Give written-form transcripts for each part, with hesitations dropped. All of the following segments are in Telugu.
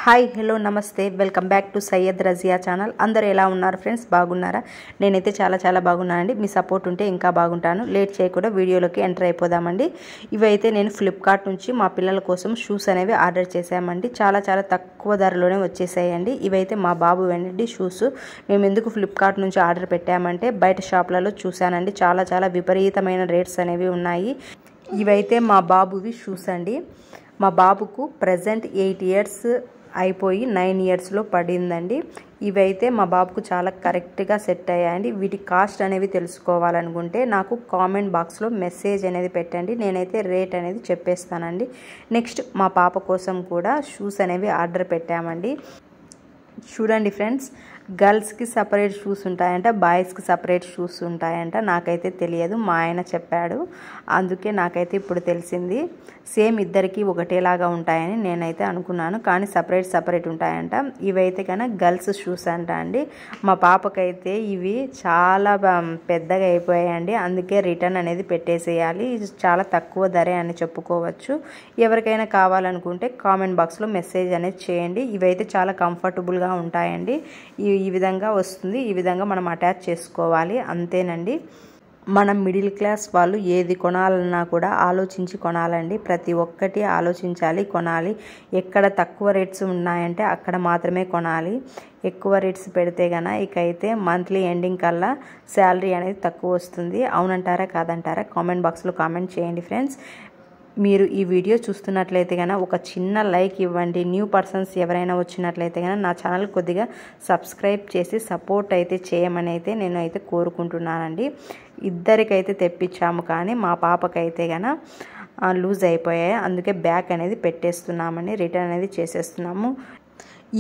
హాయ్ హలో నమస్తే welcome back to Syed Razia channel. అందరూ ఎలా ఉన్నారు ఫ్రెండ్స్? బాగున్నారా? నేనైతే చాలా బాగున్నానండి. మీ సపోర్ట్ ఉంటే ఇంకా బాగుంటాను. లేట్ చేయకుండా వీడియోలోకి ఎంటర్ అయిపోదామండి. ఇవైతే నేను ఫ్లిప్కార్ట్ నుంచి మా పిల్లల కోసం షూస్ అనేవి ఆర్డర్ చేశామండి. చాలా తక్కువ ధరలోనే వచ్చేసాయండి. ఇవైతే మా బాబు వెండి షూస్. మేము ఎందుకు ఫ్లిప్కార్ట్ నుంచి ఆర్డర్ పెట్టామంటే బయట షాప్లలో చూశానండి, చాలా విపరీతమైన రేట్స్ అనేవి ఉన్నాయి. ఇవైతే మా బాబువి షూస్ అండి. మా బాబుకు ప్రజెంట్ 8 ఇయర్స్ అయిపోయి 9 ఇయర్స్లో పడిందండి. ఇవైతే మా బాబుకు చాలా కరెక్ట్గా సెట్ అయ్యాయండి. వీటి కాస్ట్ అనేవి తెలుసుకోవాలనుకుంటే నాకు కామెంట్ బాక్స్లో మెసేజ్ అనేది పెట్టండి. నేనైతే రేట్ అనేది చెప్పేస్తానండి. నెక్స్ట్ మా పాప కోసం కూడా షూస్ అనేవి ఆర్డర్ పెట్టామండి. చూడండి ఫ్రెండ్స్, గర్ల్స్కి సపరేట్ షూస్ ఉంటాయంట, బాయ్స్కి సపరేట్ షూస్ ఉంటాయంట. నాకైతే తెలియదు, మా ఆయన చెప్పాడు, అందుకే నాకైతే ఇప్పుడు తెలిసింది. సేమ్ ఇద్దరికి ఒకటేలాగా ఉంటాయని నేనైతే అనుకున్నాను, కానీ సపరేట్ ఉంటాయంట. ఇవైతే కనుక గర్ల్స్ షూస్ అంట అండి. మా పాపకైతే ఇవి చాలా పెద్దగా అయిపోయాయండి, అందుకే రిటర్న్ అనేది పెట్టేసేయాలి. చాలా తక్కువ ధరే అని చెప్పుకోవచ్చు. ఎవరికైనా కావాలనుకుంటే కామెంట్ బాక్స్లో మెసేజ్ అనేది చేయండి. ఇవైతే చాలా కంఫర్టబుల్గా ఉంటాయండి. ఈ విధంగా వస్తుంది, ఈ విధంగా మనం అటాచ్ చేసుకోవాలి, అంతేనండి. మనం మిడిల్ క్లాస్ వాళ్ళు ఏది కొనాలన్నా కూడా ఆలోచించి కొనాలండి. ప్రతి ఒక్కటి ఆలోచించాలి, కొనాలి. ఎక్కడ తక్కువ రేట్స్ ఉన్నాయంటే అక్కడ మాత్రమే కొనాలి. ఎక్కువ రేట్స్ పెడితే గన ఇకైతే మంత్లీ ఎండింగ్ కల్లా శాలరీ అనేది తక్కువ వస్తుంది. అవునంటారా కాదంటారా? కామెంట్ బాక్స్లో కామెంట్ చేయండి ఫ్రెండ్స్. మీరు ఈ వీడియో చూస్తున్నట్లయితే కనుక ఒక చిన్న లైక్ ఇవ్వండి. న్యూ పర్సన్స్ ఎవరైనా వచ్చినట్లయితే కనుక నా ఛానల్ కొద్దిగా సబ్స్క్రైబ్ చేసి సపోర్ట్ అయితే చేయమని అయితే నేను అయితే కోరుకుంటున్నానండి. ఇద్దరికైతే తెప్పించాము, కానీ మా పాపకైతే కనుక లూజ్ అయిపోయాయి, అందుకే బ్యాక్ అనేది పెట్టేస్తున్నామండి, రిటర్న్ అనేది చేసేస్తున్నాము.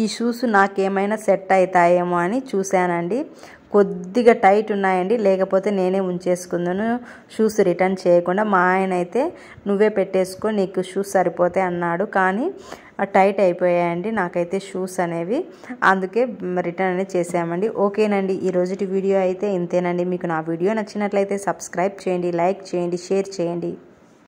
ఈ షూస్ నాకేమైనా సెట్ అవుతాయేమో అని చూశానండి. కొద్దిగా టైట్ ఉన్నాయండి, లేకపోతే నేనే ఉంచేసుకుందాను షూస్ రిటర్న్ చేయకుండా. మా ఆయన అయితే నువ్వే పెట్టేసుకో, నీకు షూస్ సరిపోతాయి అన్నాడు, కానీ టైట్ అయిపోయాయండి నాకైతే షూస్ అనేవి, అందుకే రిటర్న్ అనేది చేసామండి. ఓకేనండి, ఈ రోజుటి వీడియో అయితే ఇంతేనండి. మీకు నా వీడియో నచ్చినట్లయితే సబ్స్క్రైబ్ చేయండి, లైక్ చేయండి, షేర్ చేయండి.